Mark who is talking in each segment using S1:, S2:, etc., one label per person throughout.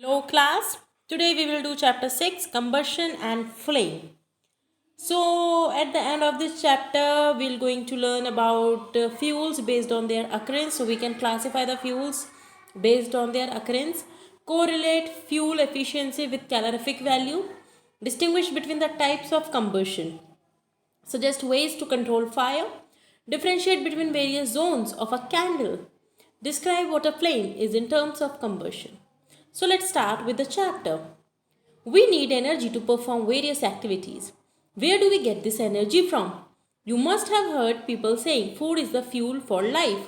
S1: Hello class, today we will do chapter 6 combustion and flame. So at the end of this chapter we are going to learn about fuels based on their occurrence. So we can classify the fuels based on their occurrence, correlate fuel efficiency with calorific value, distinguish between the types of combustion, suggest ways to control fire, differentiate between various zones of a candle, describe what a flame is in terms of combustion. So let's start with the chapter. We need energy to perform various activities. Where do we get this energy from? You must have heard people saying food is the fuel for life.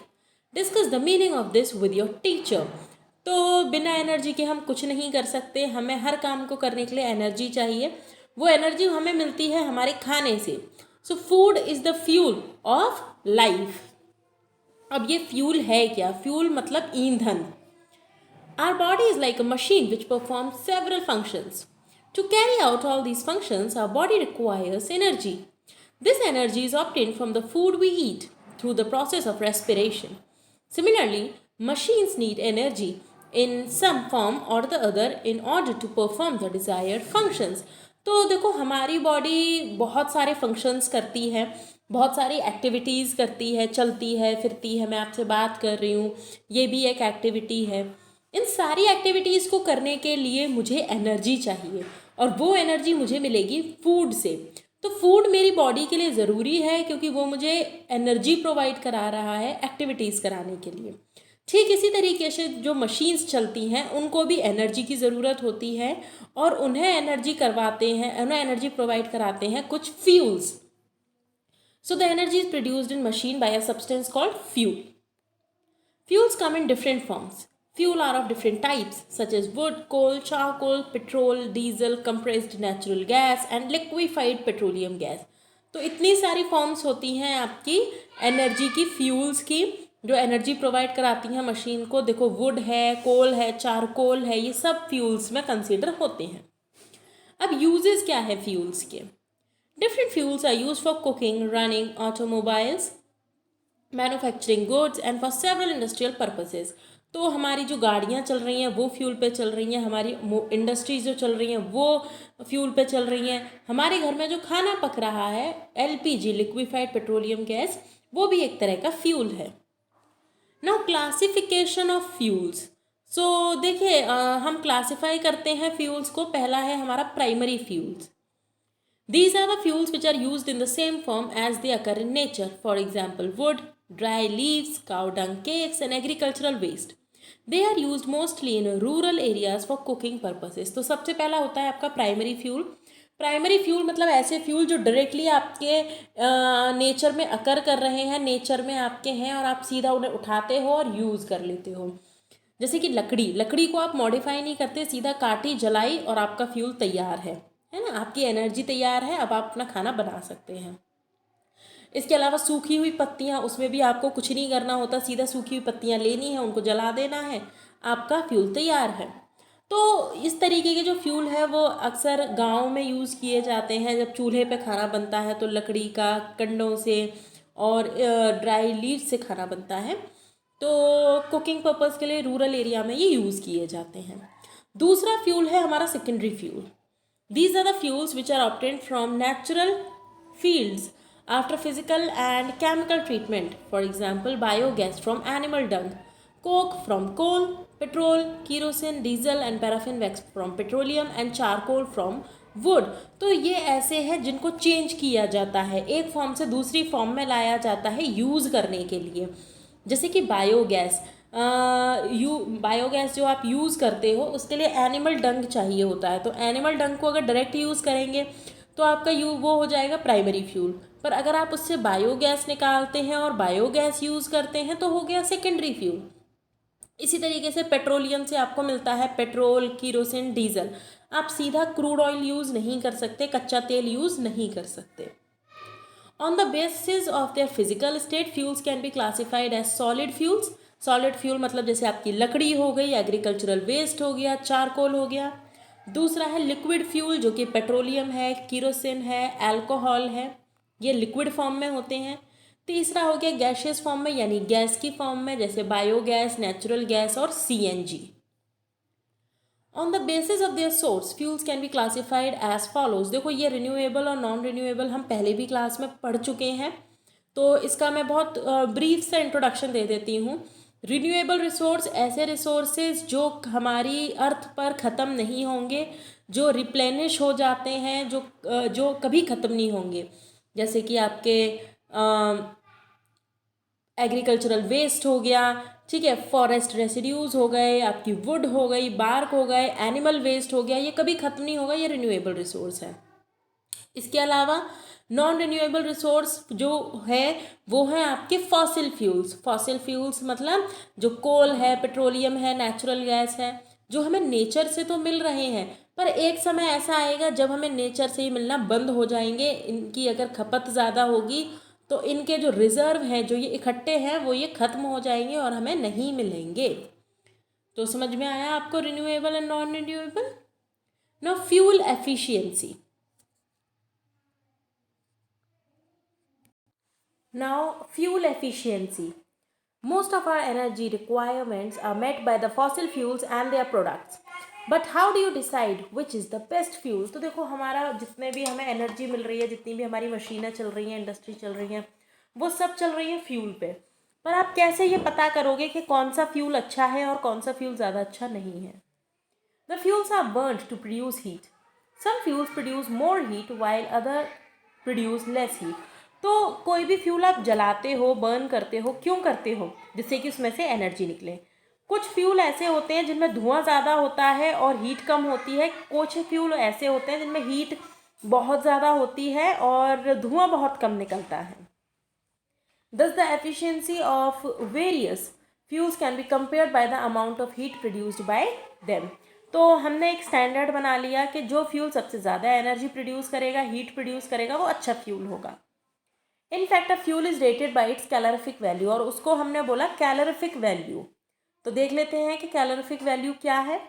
S1: Discuss the meaning of this with your teacher. तो बिना energy के हम कुछ नहीं कर सकते, हमें हर काम को करने के लिए एनर्जी चाहिए. वो एनर्जी हमें मिलती है हमारे खाने से. So food is the fuel of life. अब ये फ्यूल है क्या? फ्यूल मतलब ईंधन. Our body is like a machine which performs several functions. To carry out all these functions, our body requires energy. This energy is obtained from the food we eat through the process of respiration. Similarly, machines need energy in some form or the other in order to perform the desired functions. तो देखो हमारी body बहुत सारे functions करती है, बहुत सारी activities करती है, चलती है, फिरती है. मैं आपसे बात कर रही हूँ, ये भी एक एक्टिविटी है. इन सारी एक्टिविटीज़ को करने के लिए मुझे एनर्जी चाहिए और वो एनर्जी मुझे मिलेगी फूड से. तो फूड मेरी बॉडी के लिए ज़रूरी है क्योंकि वो मुझे एनर्जी प्रोवाइड करा रहा है एक्टिविटीज़ कराने के लिए. ठीक इसी तरीके से जो मशीन्स चलती हैं उनको भी एनर्जी की ज़रूरत होती है और उन्हें एनर्जी करवाते हैं, उन्हें एनर्जी प्रोवाइड कराते हैं कुछ fuels. So the energy is produced in machine by a substance called fuel. Fuels come in different forms. Fuel are of different types such as wood, coal, charcoal, petrol, diesel, compressed natural gas and liquefied petroleum gas. तो इतनी सारी forms होती हैं आपकी energy की, fuels की, जो energy provide कराती हैं मशीन को. देखो वुड है, कोल है, चारकोल है, ये सब फ्यूल्स में कंसिडर होते हैं. अब यूजेस क्या है फ्यूल्स के? Different fuels are use for cooking, running automobiles, manufacturing goods and for several industrial purposes. तो हमारी जो गाड़ियाँ चल रही हैं वो फ्यूल पे चल रही हैं, हमारी इंडस्ट्रीज जो चल रही हैं वो फ्यूल पे चल रही हैं. हमारे घर में जो खाना पक रहा है, एलपीजी लिक्विफाइड पेट्रोलियम गैस, वो भी एक तरह का फ्यूल है. Now classification of fuels. So देखिए हम क्लासिफाई करते हैं फ्यूल्स को. पहला है हमारा primary fuels. These are the fuels which are used in the same form as they occur in nature. For example, wood, dry leaves, cow dung cakes and agricultural waste. They are used mostly in rural areas for cooking purposes. तो सबसे पहला होता है आपका primary fuel. Primary fuel मतलब ऐसे fuel जो directly आपके नेचर में अकर कर रहे हैं, नेचर में आपके हैं और आप सीधा उन्हें उठाते हो और यूज़ कर लेते हो. जैसे कि लकड़ी को आप मॉडिफाई नहीं करते, सीधा काटी, जलाई और आपका फ्यूल तैयार है ना. आपकी एनर्जी तैयार है, अब आप अपना खाना बना सकते हैं. इसके अलावा सूखी हुई पत्तियाँ, उसमें भी आपको कुछ नहीं करना होता, सीधा सूखी हुई पत्तियाँ लेनी है, उनको जला देना है, आपका फ्यूल तैयार है. तो इस तरीके के जो फ्यूल है वो अक्सर गांव में यूज़ किए जाते हैं. जब चूल्हे पे खाना बनता है तो लकड़ी का कंडों से और ड्राई लीव से खाना बनता है. तो कुकिंग पर्पज़ के लिए रूरल एरिया में ये यूज़ किए जाते हैं. दूसरा फ्यूल है हमारा secondary fuel. These are the fuels which are obtained from natural fields after physical and chemical treatment. For example, biogas from animal dung, coke from coal, petrol, kerosene, diesel and paraffin wax from petroleum and charcoal from wood. तो ये ऐसे हैं जिनको change किया जाता है, एक form से दूसरी फॉर्म में लाया जाता है यूज़ करने के लिए. जैसे कि बायोगैस, बायोगैस जो आप यूज़ करते हो उसके लिए एनिमल डंग चाहिए होता है. तो एनिमल डंग को अगर डायरेक्ट यूज़ करेंगे तो आपका वो हो जाएगा प्राइमरी फ्यूल. पर अगर आप उससे बायोगैस निकालते हैं और बायोगैस यूज़ करते हैं तो हो गया सेकेंडरी फ्यूल. इसी तरीके से पेट्रोलियम से आपको मिलता है पेट्रोल, कीरोसिन, डीजल. आप सीधा क्रूड ऑयल यूज़ नहीं कर सकते, कच्चा तेल यूज़ नहीं कर सकते. On the basis of their physical state, fuels can be classified as solid fuels. Solid fuel मतलब जैसे आपकी लकड़ी हो गई, एग्रीकल्चरल वेस्ट हो गया, चारकोल हो गया. दूसरा है लिक्विड फ्यूल जो कि पेट्रोलियम है, कीरोसिन है, अल्कोहल है, ये लिक्विड फॉर्म में होते हैं. तीसरा हो गया गैशियस फॉर्म में यानी गैस की फॉर्म में, जैसे बायोगैस, नेचुरल गैस और CNG. On the basis of their source fuels can be classified as follows. देखो ये रिन्यूएबल और नॉन रिन्यूएबल हम पहले भी क्लास में पढ़ चुके हैं, तो इसका मैं बहुत ब्रीफ से इंट्रोडक्शन दे देती हूँ। रिन्यूएबल रिसोर्स ऐसे रिसोर्सेज जो हमारी अर्थ पर ख़त्म नहीं होंगे, जो रिप्लेनिश हो जाते हैं, जो कभी ख़त्म नहीं होंगे, जैसे कि आपके एग्रीकल्चरल वेस्ट हो गया, ठीक है, फॉरेस्ट रेसिड्यूज हो गए, आपकी वुड हो गई, बार्क हो गए, एनिमल वेस्ट हो गया, ये कभी ख़त्म नहीं होगा, ये रिन्यूएबल रिसोर्स है। इसके अलावा नॉन रिन्यूएबल रिसोर्स जो है वो है आपके फॉसिल फ्यूल्स। फॉसिल फ्यूल्स मतलब जो कोल है, पेट्रोलियम है, नेचुरल गैस है, जो हमें नेचर से तो मिल रहे हैं, पर एक समय ऐसा आएगा जब हमें नेचर से ही मिलना बंद हो जाएंगे। इनकी अगर खपत ज़्यादा होगी तो इनके जो रिजर्व हैं, जो ये इकट्ठे हैं, वो ये ख़त्म हो जाएंगे और हमें नहीं मिलेंगे। तो समझ में आया आपको renewable and non renewable. Now fuel efficiency. Now, fuel efficiency. Most of our energy requirements are met by the fossil fuels and their products. But how do you decide which is the best fuel? तो देखो हमारा जितने भी हमें energy मिल रही है, जितनी भी हमारी मशीनें चल रही हैं, इंडस्ट्री चल रही हैं, वो सब चल रही है फ्यूल पे। पर आप कैसे ये पता करोगे कि कौन सा फ्यूल अच्छा है और कौन सा फ्यूल ज़्यादा अच्छा नहीं है? The fuels are burnt to produce heat. Some fuels produce more heat while other produce less heat. तो कोई भी फ्यूल आप जलाते हो, बर्न करते हो, क्यों करते हो? जिससे कि उसमें से एनर्जी निकले। कुछ फ्यूल ऐसे होते हैं जिनमें धुआं ज़्यादा होता है और हीट कम होती है। कुछ फ्यूल ऐसे होते हैं जिनमें हीट बहुत ज़्यादा होती है और धुआं बहुत कम निकलता है। Thus, the efficiency of various fuels can be compared by the amount of heat produced by them. तो हमने एक स्टैंडर्ड बना लिया कि जो फ्यूल सबसे ज़्यादा एनर्जी प्रोड्यूस करेगा, हीट प्रोड्यूस करेगा, वो अच्छा फ्यूल होगा। In fact a fuel is rated bye it's calorific value, और उसको हमने बोला कैलोरीफिक वैल्यू। तो देख लेते हैं कि कैलोरीफिक वैल्यू क्या है।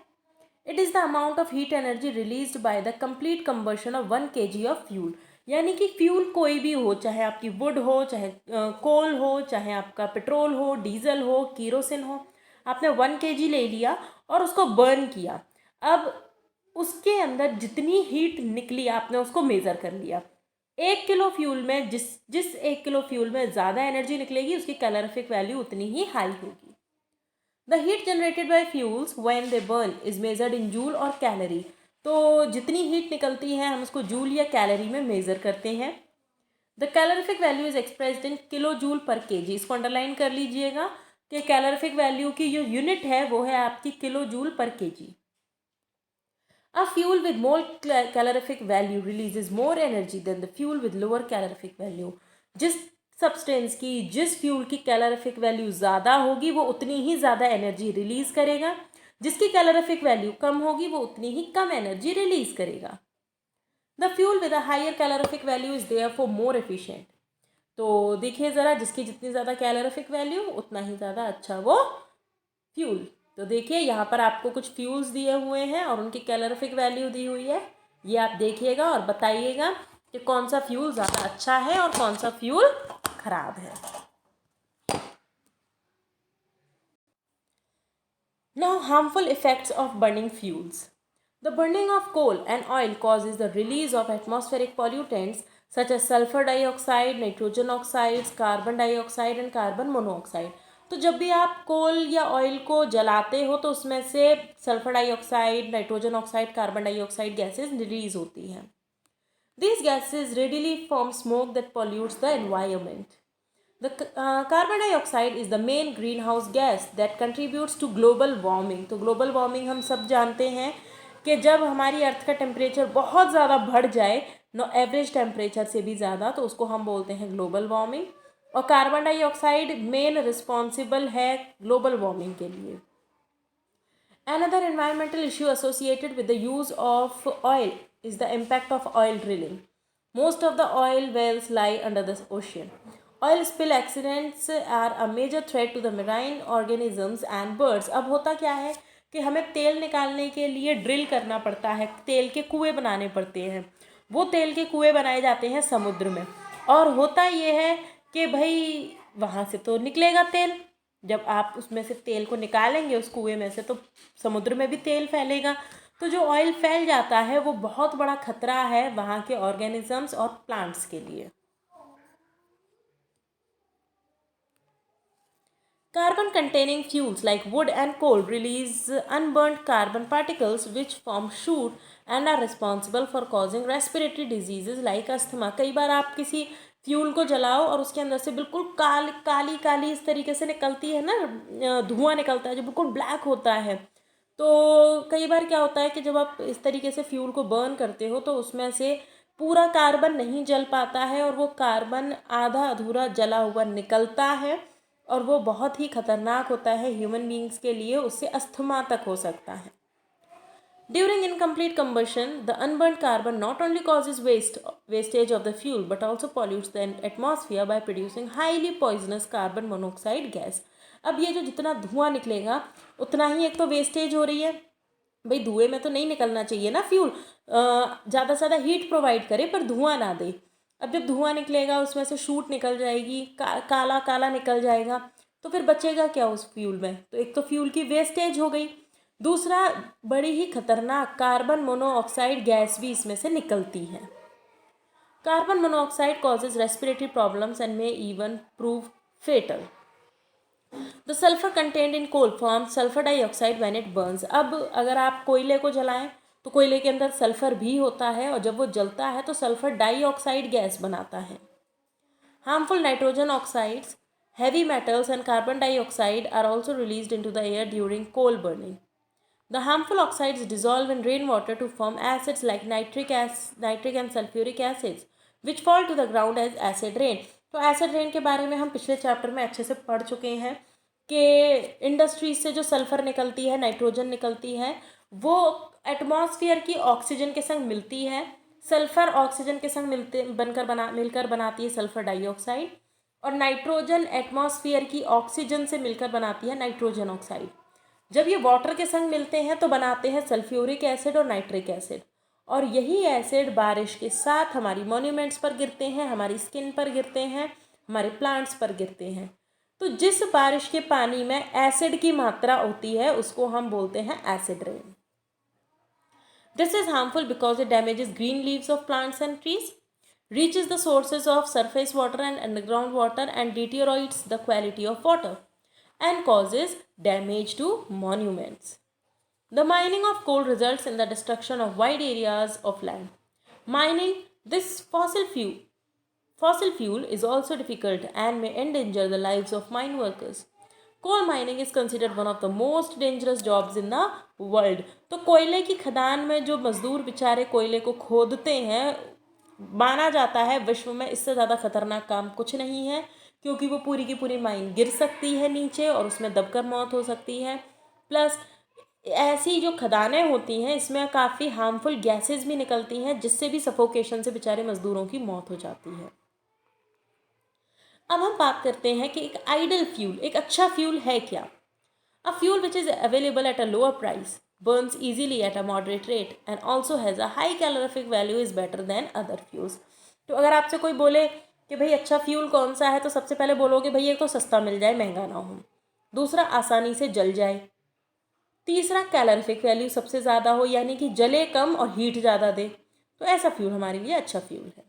S1: It is the amount of heat energy released by the complete combustion of 1 kg of fuel. यानी कि फ्यूल कोई भी हो, चाहे आपकी वुड हो, चाहे कोल हो, चाहे आपका पेट्रोल हो, डीजल हो, कीरोसिन हो, आपने 1 kg ले लिया और उसको बर्न किया। अब उसके अंदर जितनी हीट निकली आपने उसको मेज़र कर लिया। 1 किलो फ्यूल में जिस 1 किलो फ्यूल में ज़्यादा एनर्जी निकलेगी उसकी कैलोरीफिक वैल्यू उतनी ही हाई होगी। The heat generated by fuels when they burn is measured in joule और कैलोरी। तो जितनी हीट निकलती है हम उसको जूल या कैलोरी में मेज़र करते हैं। The calorific value is expressed in kilo joule per KG. इसको अंडरलाइन कर लीजिएगा कि कैलोरीफिक वैल्यू की जो यूनिट है वो है आपकी kilojoule per kg. A fuel with more calorific value releases more energy than the fuel with lower calorific value. जिस सब्सटेंस की, जिस फ्यूल की कैलोरीफिक वैल्यू ज़्यादा होगी वो उतनी ही ज़्यादा एनर्जी रिलीज़ करेगा, जिसकी कैलोरीफिक वैल्यू कम होगी वो उतनी ही कम एनर्जी रिलीज़ करेगा। The fuel with a higher calorific value is therefore more efficient. तो देखिए ज़रा, जिसकी जितनी ज़्यादा कैलोरीफिक वैल्यू उतना ही ज़्यादा अच्छा वो फ्यूल। तो देखिए यहाँ पर आपको कुछ फ्यूल्स दिए हुए हैं और उनकी कैलोरीफिक वैल्यू दी हुई है। ये आप देखिएगा और बताइएगा कि कौन सा फ्यूल ज़्यादा अच्छा है और कौन सा फ्यूल खराब है। Now, harmful effects of burning fuels. The burning of coal and oil causes the release of atmospheric pollutants such as sulfur dioxide, nitrogen oxides, carbon dioxide and carbon monoxide. तो जब भी आप कोल या ऑयल को जलाते हो तो उसमें से sulphur dioxide, nitrogen oxide, carbon dioxide gases release होती हैं। These gases readily form smoke that pollutes the environment. The carbon dioxide is the main greenhouse gas that contributes to global warming. तो global warming हम सब जानते हैं कि जब हमारी अर्थ का टेम्परेचर बहुत ज़्यादा बढ़ जाए, नो एवरेज टेम्परेचर से भी ज़्यादा, तो उसको हम बोलते हैं ग्लोबल वार्मिंग। और कार्बन डाइऑक्साइड मेन रिस्पॉन्सिबल है ग्लोबल वार्मिंग के लिए। Another environmental issue associated with the use of oil is the impact of oil drilling. Most of the oil wells lie under the ocean. Oil spill accidents are a major threat to the marine organisms and birds. अब होता क्या है कि हमें तेल निकालने के लिए ड्रिल करना पड़ता है, तेल के कुएं बनाने पड़ते हैं। वो तेल के कुएं बनाए जाते हैं समुद्र में, और होता ये है कि भाई वहाँ से तो निकलेगा तेल, जब आप उसमें से तेल को निकालेंगे उस कुएं में से, तो समुद्र में भी तेल फैलेगा। तो जो ऑयल फैल जाता है वो बहुत बड़ा खतरा है वहाँ के ऑर्गेनिजम्स और प्लांट्स के लिए। Carbon containing fuels like wood and coal release unburnt carbon particles which form soot and are responsible for causing respiratory diseases like asthma। कई बार आप किसी फ्यूल को जलाओ और उसके अंदर से बिल्कुल काली काली इस तरीके से निकलती है ना, धुआं निकलता है जो बिल्कुल ब्लैक होता है। तो कई बार क्या होता है कि जब आप इस तरीके से फ्यूल को बर्न करते हो तो उसमें से पूरा कार्बन नहीं जल पाता है और वो कार्बन आधा अधूरा जला हुआ निकलता है और वो बहुत ही खतरनाक होता है ह्यूमन बींग्स के लिए, उससे अस्थमा तक हो सकता है। During incomplete combustion, the unburnt carbon not only causes wastage of the fuel but also pollutes the atmosphere by producing highly poisonous carbon monoxide gas। अब ये जो जितना धुआं निकलेगा उतना ही एक तो वेस्टेज हो रही है, भाई धुएं में तो नहीं निकलना चाहिए ना फ्यूल, ज़्यादा से ज़्यादा हीट प्रोवाइड करे पर धुआं ना दे। अब जब धुआं निकलेगा उसमें से शूट निकल जाएगी, काला काला निकल जाएगा, तो फिर बचेगा क्या उस फ्यूल में? तो एक तो फ्यूल की वेस्टेज हो गई, दूसरा बड़ी ही खतरनाक कार्बन मोनोऑक्साइड गैस भी इसमें से निकलती है। Carbon monoxide causes respiratory problems and may even prove fatal. The sulphur content in coal form sulphur dioxide when it burns. अब अगर आप कोयले को जलाएं तो कोयले के अंदर सल्फर भी होता है और जब वो जलता है तो सल्फर डाइऑक्साइड गैस बनाता है। Harmful nitrogen oxides, heavy metals and carbon dioxide are also released into the air during coal burning. The harmful oxides dissolve in rainwater to form acids like nitric and sulfuric acids, which fall to the ground as acid rain। तो acid rain के बारे में हम पिछले chapter में अच्छे से पढ़ चुके हैं कि इंडस्ट्रीज से जो सल्फर निकलती है, नाइट्रोजन निकलती है, वो एटमॉस्फेयर की ऑक्सीजन के संग मिलती है, सल्फर ऑक्सीजन के संग मिलकर बनाती है सल्फर डाइऑक्साइड, और नाइट्रोजन एटमॉस्फेयर की ऑक्सीजन से मिलकर बनाती है नाइट्रोजन ऑक्साइड। जब ये वाटर के संग मिलते हैं तो बनाते हैं सल्फ्यूरिक एसिड और नाइट्रिक एसिड, और यही एसिड बारिश के साथ हमारी मॉन्यूमेंट्स पर गिरते हैं, हमारी स्किन पर गिरते हैं, हमारे प्लांट्स पर गिरते हैं। तो जिस बारिश के पानी में एसिड की मात्रा होती है उसको हम बोलते हैं acid rain. This is harmful because it damages green leaves of plants and trees, reaches the sources of surface water and underground water and deteriorates the quality of water and causes damage to monuments. The mining of coal results in the destruction of wide areas of land. Mining this fossil fuel is also difficult and may endanger the lives of mine workers. Coal mining is considered one of the most dangerous jobs in the world। तो कोयले की खदान में जो मजदूर बेचारे कोयले को खोदते हैं, माना जाता है विश्व में इससे ज़्यादा खतरनाक काम कुछ नहीं है, क्योंकि वो पूरी की पूरी माइन गिर सकती है नीचे और उसमें दबकर मौत हो सकती है। प्लस ऐसी जो खदानें होती हैं इसमें काफ़ी हार्मफुल गैसेस भी निकलती हैं जिससे भी सफोकेशन से बेचारे मजदूरों की मौत हो जाती है। अब हम बात करते हैं कि एक आइडल फ्यूल, एक अच्छा फ्यूल है क्या? A fuel which is available at a lower price, burns easily at a moderate rate and also has a high calorific value is better than other fuels। तो अगर आपसे कोई बोले कि भाई अच्छा फ्यूल कौन सा है तो सबसे पहले बोलोगे भाई एक तो सस्ता मिल जाए, महंगा ना हो, दूसरा आसानी से जल जाए, तीसरा कैलोरीफिक वैल्यू सबसे ज़्यादा हो यानी कि जले कम और हीट ज़्यादा दे, तो ऐसा फ्यूल हमारे लिए अच्छा फ्यूल है।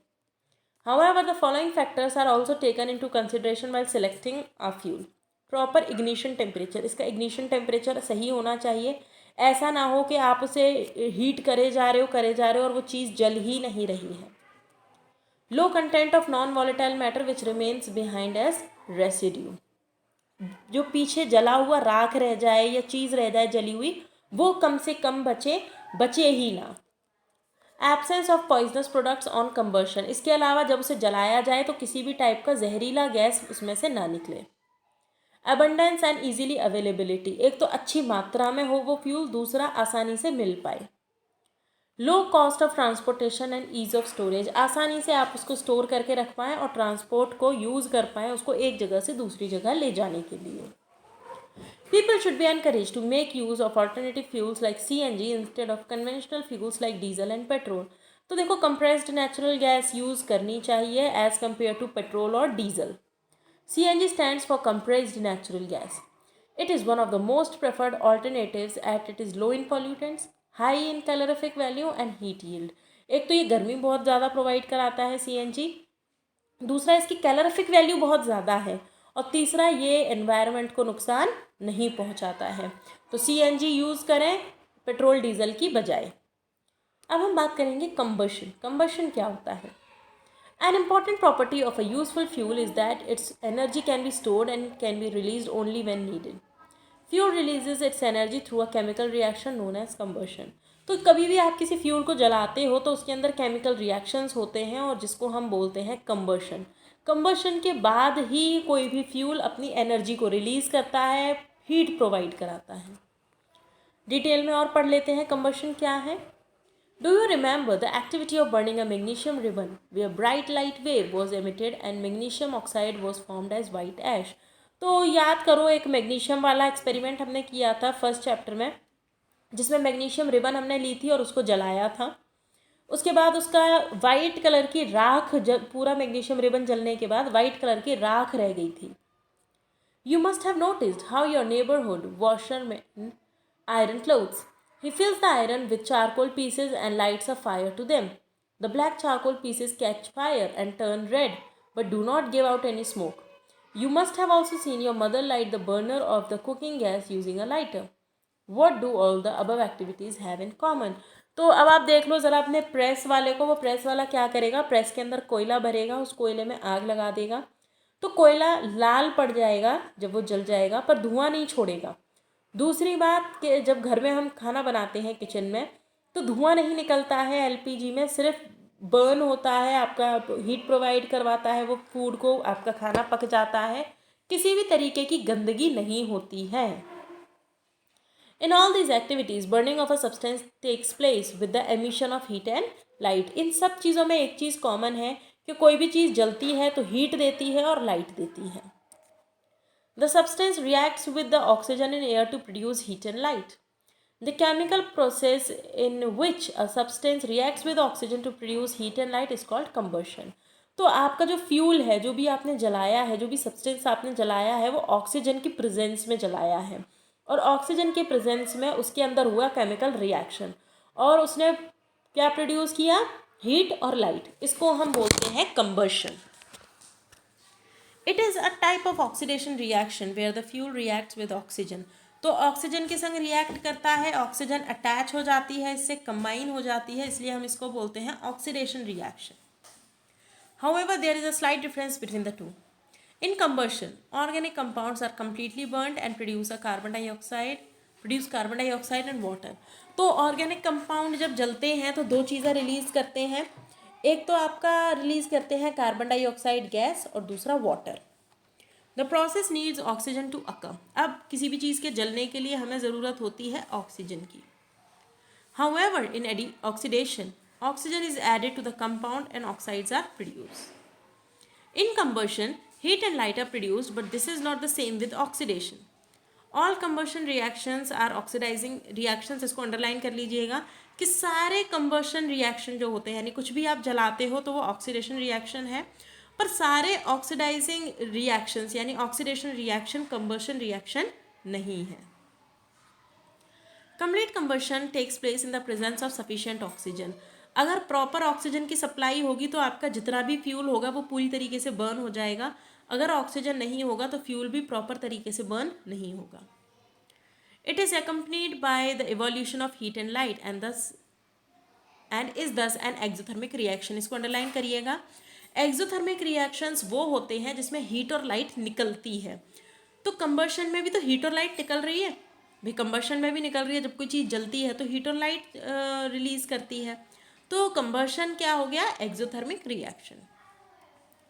S1: However, the following factors are also taken into consideration while selecting a fuel. Proper ignition temperature, इसका इग्निशन टेम्परेचर सही होना चाहिए, ऐसा ना हो कि आप उसे हीट करे जा रहे हो और वो चीज़ जल ही नहीं रही है। Low content of non volatile matter which remains behind as residue, जो पीछे जला हुआ राख रह जाए या चीज़ रह जाए जली हुई, वो कम से कम बचे ही ना। Absence of poisonous products on combustion, इसके अलावा जब उसे जलाया जाए तो किसी भी टाइप का जहरीला गैस उसमें से ना निकले। अबंडेंस एंड इजीली अवेलेबिलिटी, एक तो अच्छी मात्रा में हो वो फ्यूल, दूसरा आसानी से मिल पाए। Low cost of transportation and ease of storage, आसानी से आप उसको स्टोर करके रख पाएँ और ट्रांसपोर्ट को यूज़ कर पाएँ उसको एक जगह से दूसरी जगह ले जाने के लिए। People should be encouraged to make use of alternative fuels like CNG instead of conventional fuels like diesel and petrol। तो देखो compressed natural gas यूज़ करनी चाहिए as compared to पेट्रोल और diesel. CNG stands for compressed natural gas। It is one of the most preferred alternatives as it is low in pollutants, high in calorific value and heat yield. एक तो ये गर्मी बहुत ज़्यादा provide कराता है CNG, दूसरा इसकी कैलोरिफिक वैल्यू बहुत ज़्यादा है, और तीसरा ये एनवायरनमेंट को नुकसान नहीं पहुंचाता है। तो सीएनजी यूज़ करें पेट्रोल डीजल की बजाय। अब हम बात करेंगे कंबशन। कंबशन क्या होता है? An important property of a useful fuel is that its energy can be stored and can be released only when needed. Fuel releases its energy through a chemical reaction known as combustion. तो कभी भी आप किसी fuel को जलाते हो तो उसके अंदर केमिकल रिएक्शंस होते हैं और जिसको हम बोलते हैं कंबशन। कंबशन के बाद ही कोई भी फ्यूल अपनी एनर्जी को रिलीज़ करता है, हीट प्रोवाइड कराता है। डिटेल में और पढ़ लेते हैं कंबशन क्या है। Do you remember the activity of burning a magnesium ribbon where bright light wave was emitted and magnesium oxide was formed as white ash? तो याद करो, एक मैग्नीशियम वाला एक्सपेरिमेंट हमने किया था फर्स्ट चैप्टर में, जिसमें मैग्नीशियम रिबन हमने ली थी और उसको जलाया था। उसके बाद उसका वाइट कलर की राख, जब पूरा मैग्नीशियम रिबन जलने के बाद वाइट कलर की राख रह गई थी। You must have noticed how your neighborhood washerman iron clothes. He fills the iron with charcoal pieces and lights a fire to them. The black charcoal pieces catch fire and turn red, but do not give out any smoke. You must have also seen your mother light the burner of the cooking gas using a lighter. What do all the above activities have in common? तो अब आप देख लो ज़रा अपने press वाले को। वो press वाला क्या करेगा? प्रेस के अंदर कोयला भरेगा, उस कोयले में आग लगा देगा, तो कोयला लाल पड़ जाएगा जब वो जल जाएगा, पर धुआं नहीं छोड़ेगा। दूसरी बात कि जब घर में हम खाना बनाते हैं किचन में, तो धुआं नहीं निकलता है एलपीजी में, सिर्फ बर्न होता है, आपका हीट प्रोवाइड करवाता है वो फूड को, आपका खाना पक जाता है, किसी भी तरीके की गंदगी नहीं होती है। In all these activities, burning of a substance takes place with the emission of heat and light. इन सब चीज़ों में एक चीज़ कॉमन है कि कोई भी चीज़ जलती है तो हीट देती है और लाइट देती है। The substance reacts with the oxygen in air to produce heat and light. The chemical process in which a substance reacts with oxygen to produce heat and light is called combustion. तो आपका जो fuel है, जो भी आपने जलाया है, जो भी सब्सटेंस आपने जलाया है, वो ऑक्सीजन की प्रेजेंस में जलाया है, और ऑक्सीजन के प्रेजेंस में उसके अंदर हुआ केमिकल रिएक्शन, और उसने क्या प्रोड्यूस किया? हीट और लाइट। इसको हम बोलते हैं combustion. It is a type of oxidation reaction where the fuel reacts with oxygen. तो ऑक्सीजन के संग रिएक्ट करता है, ऑक्सीजन अटैच हो जाती है, इससे कंबाइन हो जाती है, इसलिए हम इसको बोलते हैं oxidation reaction. However, there is a slight difference between the two. In combustion, organic compounds are completely burnt and produce carbon dioxide and water. तो ऑर्गेनिक कंपाउंड जब जलते हैं तो दो चीज़ें रिलीज करते हैं, एक तो आपका रिलीज करते हैं कार्बन डाइऑक्साइड गैस और दूसरा water. The process needs oxygen to occur. अब किसी भी चीज़ के जलने के लिए हमें ज़रूरत होती है ऑक्सीजन की। However, in oxidation, oxygen is added to the compound and oxides are produced. In combustion, heat and light are produced, but this is not the same with oxidation. All combustion reactions are oxidizing reactions. इसको underline कर लीजिएगा कि सारे combustion reaction जो होते हैं, यानी कुछ भी आप जलाते हो तो वो ऑक्सीडेशन रिएक्शन है, पर सारे ऑक्सीडाइजिंग रिएक्शंस यानी ऑक्सीडेशन रिएक्शन combustion रिएक्शन नहीं है। Complete combustion takes place in the presence of sufficient oxygen. अगर प्रॉपर ऑक्सीजन की सप्लाई होगी तो आपका जितना भी फ्यूल होगा वो पूरी तरीके से बर्न हो जाएगा। अगर ऑक्सीजन नहीं होगा तो फ्यूल भी प्रॉपर तरीके से बर्न नहीं होगा। It is accompanied by the evolution of heat and light and is दस एन एक्सोथर्मिक रिएक्शन। इसको अंडरलाइन करिएगा। एक्सोथर्मिक रिएक्शंस वो होते हैं जिसमें हीट और लाइट निकलती है। तो कंबशन में भी तो हीट और लाइट निकल रही है भाई, कंबशन में भी निकल रही है। जब कोई चीज़ जलती है तो हीट और लाइट रिलीज करती है। तो कंबशन क्या हो गया? Exothermic reaction.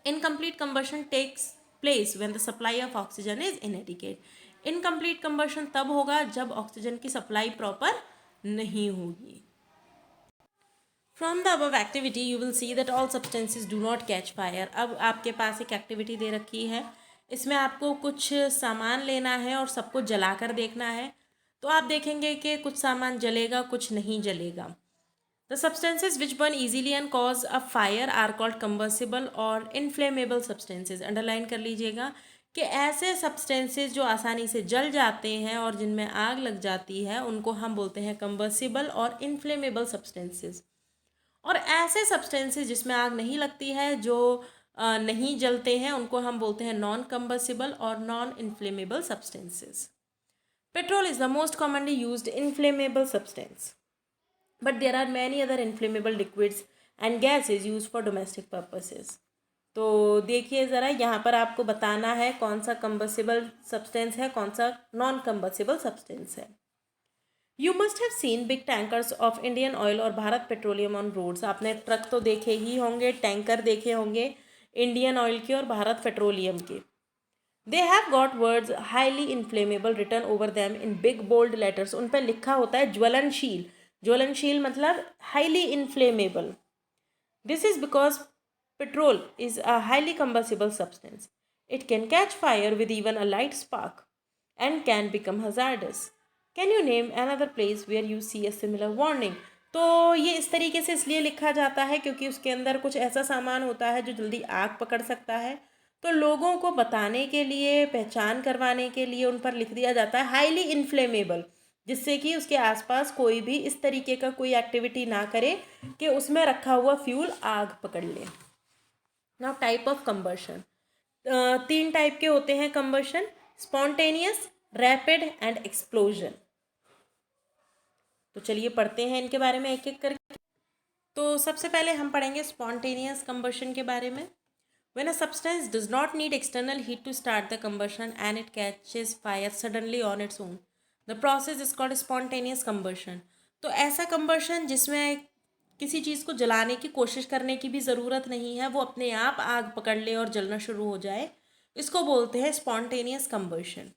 S1: Incomplete combustion takes place when the supply of oxygen is inadequate. Incomplete combustion तब होगा जब ऑक्सीजन की सप्लाई प्रॉपर नहीं होगी। From the above activity you will see that all substances do not catch fire. अब आपके पास एक activity दे रखी है, इसमें आपको कुछ सामान लेना है और सबको जला कर देखना है। तो आप देखेंगे कि कुछ सामान जलेगा, कुछ नहीं जलेगा। The substances which burn easily and cause a fire are called combustible और इनफ्लेमेबल सब्सटेंसेज। अंडरलाइन कर लीजिएगा कि ऐसे सब्सटेंसेस जो आसानी से जल जाते हैं और जिनमें आग लग जाती है उनको हम बोलते हैं कंबसिबल और इनफ्लेमेबल सब्सटेंसेस। और ऐसे सब्सटेंसेस जिसमें आग नहीं लगती है, जो नहीं जलते हैं, उनको हम बोलते हैं नॉन कंबसिबल और non inflammable substances. Petrol is the most commonly used inflammable substance, but there are many other inflammable liquids and gases use for domestic purposes. तो देखिए ज़रा, यहाँ पर आपको बताना है कौन सा कंबसिबल सब्सटेंस है, कौन सा नॉन कंबसिबल सब्सटेंस है। You must have seen big tankers of Indian oil और भारत पेट्रोलियम ऑन रोड्स। आपने ट्रक तो देखे ही होंगे, टैंकर देखे होंगे इंडियन ऑयल के और भारत पेट्रोलियम के। They have got words highly inflammable written over them in big bold letters. उन पर लिखा होता है ज्वलनशील। ज्वलनशील मतलब highly inflammable. This is because petrol is a highly combustible substance. It can catch fire with even a light spark and can become hazardous. Can you name another place where you see a similar warning? तो ये इस तरीके से इसलिए लिखा जाता है क्योंकि उसके अंदर कुछ ऐसा सामान होता है जो जल्दी आग पकड़ सकता है। तो लोगों को बताने के लिए, पहचान करवाने के लिए उन पर लिख दिया जाता है हाईली इनफ्लेमेबल, जिससे कि उसके आसपास कोई भी इस तरीके का कोई एक्टिविटी ना करे कि उसमें रखा हुआ फ्यूल आग पकड़ ले। Now type of combustion, 3 type के होते हैं combustion: spontaneous, rapid and explosion. तो चलिए पढ़ते हैं इनके बारे में एक एक करके। तो सबसे पहले हम पढ़ेंगे स्पॉन्टेनियस कंबर्शन के बारे में। When a substance does not need external heat to start the combustion and it catches fire suddenly on its own, the process is called spontaneous combustion. तो ऐसा कंबर्शन जिसमें किसी चीज़ को जलाने की कोशिश करने की भी ज़रूरत नहीं है, वो अपने आप आग पकड़ ले और जलना शुरू हो जाए, इसको बोलते हैं spontaneous combustion.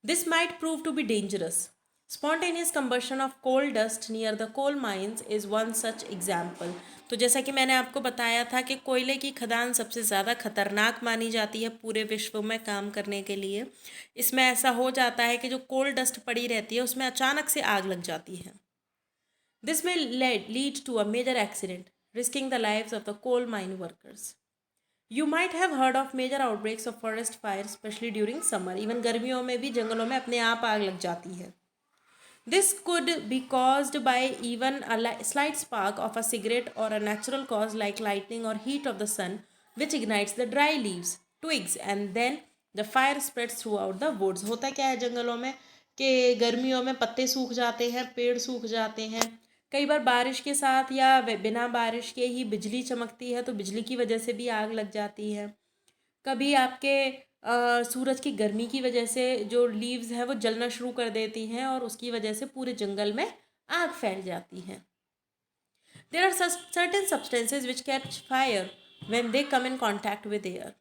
S1: This might prove to be dangerous. Spontaneous combustion of coal dust near the coal mines is one such example. तो जैसा कि मैंने आपको बताया था कि कोयले की खदान सबसे ज़्यादा खतरनाक मानी जाती है पूरे विश्व में काम करने के लिए। इसमें ऐसा हो जाता है कि जो कोल डस्ट पड़ी रहती है उसमें अचानक से आग लग जाती है। This may lead to a major accident, risking the lives of the coal mine workers. You might have heard of major outbreaks of forest fire, especially during summer. Even गर्मियों में भी जंगलों में अपने आप आग लग जाती है। This could be caused by even a slight spark of a cigarette or a natural cause like lightning or heat of the sun, which ignites the dry leaves, twigs, and then the fire spreads throughout the woods. होता क्या है जंगलों में कि गर्मियों में पत्ते सूख जाते हैं, पेड़ सूख जाते हैं। कई बार बारिश के साथ या बिना बारिश के ही बिजली चमकती है, तो बिजली की वजह से भी आग लग जाती है। कभी आपके सूरज की गर्मी की वजह से जो लीव्स है वो जलना शुरू कर देती हैं और उसकी वजह से पूरे जंगल में आग फैल जाती है। There are certain substances which catch fire when they come in contact with air.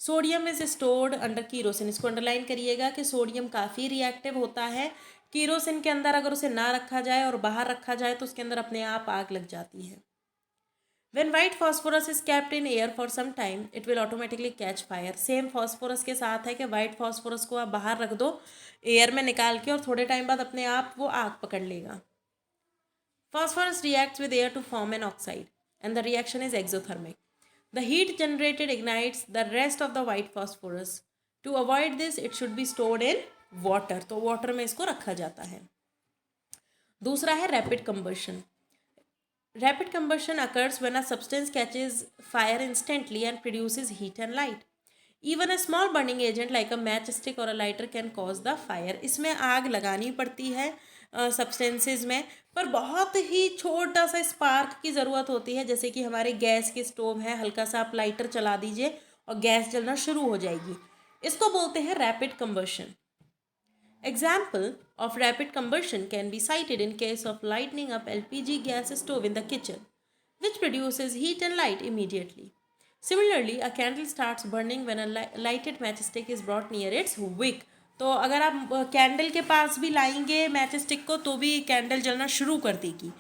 S1: Sodium is stored under kerosene. इसको अंडरलाइन करिएगा कि सोडियम काफ़ी रिएक्टिव होता है। कीरोसिन के अंदर अगर उसे ना रखा जाए और बाहर रखा जाए तो उसके अंदर अपने आप आग लग जाती है। When white phosphorus is kept in air for some time, it will automatically catch fire. Same phosphorus के साथ है कि white phosphorus को आप बाहर रख दो एयर में निकाल के और थोड़े टाइम बाद अपने आप वो आग पकड़ लेगा। Phosphorus reacts with air to form an oxide, and the reaction is exothermic. The heat generated ignites the rest of the white phosphorus. To avoid this, it should be stored in water. तो water में इसको रखा जाता है। दूसरा है rapid combustion. Rapid combustion occurs when a substance catches fire instantly and produces heat and light. Even a small burning agent like a matchstick or a lighter can cause the fire. इसमें आग लगानी पड़ती है substances में, पर बहुत ही छोटा सा स्पार्क की ज़रूरत होती है। जैसे कि हमारे गैस के स्टोव हैं, हल्का सा आप लाइटर चला दीजिए और गैस जलना शुरू हो जाएगी। इसको बोलते हैं rapid combustion. Example of rapid combustion can be cited in case of lighting up LPG gas stove in the kitchen, which produces heat and light immediately. Similarly, a candle starts burning when a lighted matchstick is brought near its wick. तो अगर आप candle के पास भी लाएंगे match stick को तो भी candle जलना शुरू कर देगी।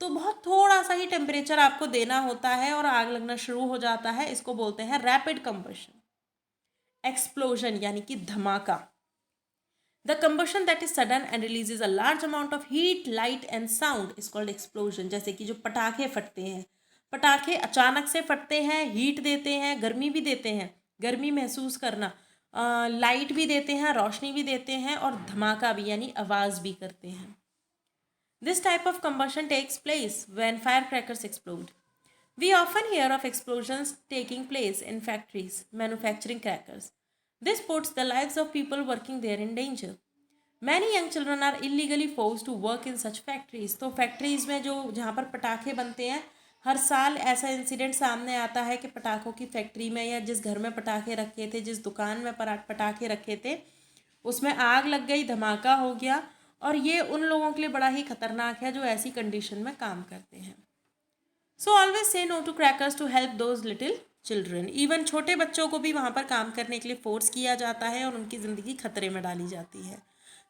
S1: तो बहुत थोड़ा सा ही टेम्परेचर आपको देना होता है और आग लगना शुरू हो जाता है। इसको बोलते हैं रैपिड कंबशन। एक्सप्लोजन यानी कि धमाका। The combustion that is sudden and releases a large amount of heat, light and sound is called explosion. जैसे कि जो पटाखे फटते हैं, पटाखे अचानक से फटते हैं, हीट देते हैं, गर्मी भी देते हैं, गर्मी महसूस करना, लाइट भी देते हैं, रोशनी भी देते हैं और धमाका भी यानी आवाज़ भी करते हैं. This type of combustion takes place when firecrackers explode. We often hear of explosions taking place in factories manufacturing crackers. This puts the lives of people working there in danger. Many young children are illegally forced to work in such factories. तो factories में जो जहाँ पर पटाखे बनते हैं, हर साल ऐसा इंसिडेंट सामने आता है कि पटाखों की फैक्ट्री में या जिस घर में पटाखे रखे थे, जिस दुकान में पटाखे रखे थे, उसमें आग लग गई, धमाका हो गया. और ये उन लोगों के लिए बड़ा ही खतरनाक है जो ऐसी कंडीशन में काम करते हैं. So always say no to crackers to help those little children. Even छोटे बच्चों को भी वहाँ पर काम करने के लिए फोर्स किया जाता है और उनकी ज़िंदगी खतरे में डाली जाती है.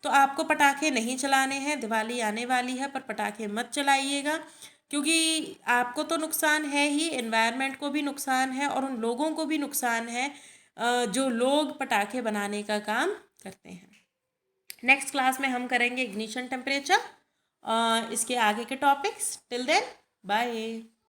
S1: तो आपको पटाखे नहीं चलाने हैं, दिवाली आने वाली है, पर पटाखे मत चलाइएगा क्योंकि आपको तो नुकसान है ही, एनवायरनमेंट को भी नुकसान है और उन लोगों को भी नुकसान है जो लोग पटाखे बनाने का काम करते हैं. नेक्स्ट क्लास में हम करेंगे इग्निशन टेम्परेचर, इसके आगे के टॉपिक्स. Till then bye.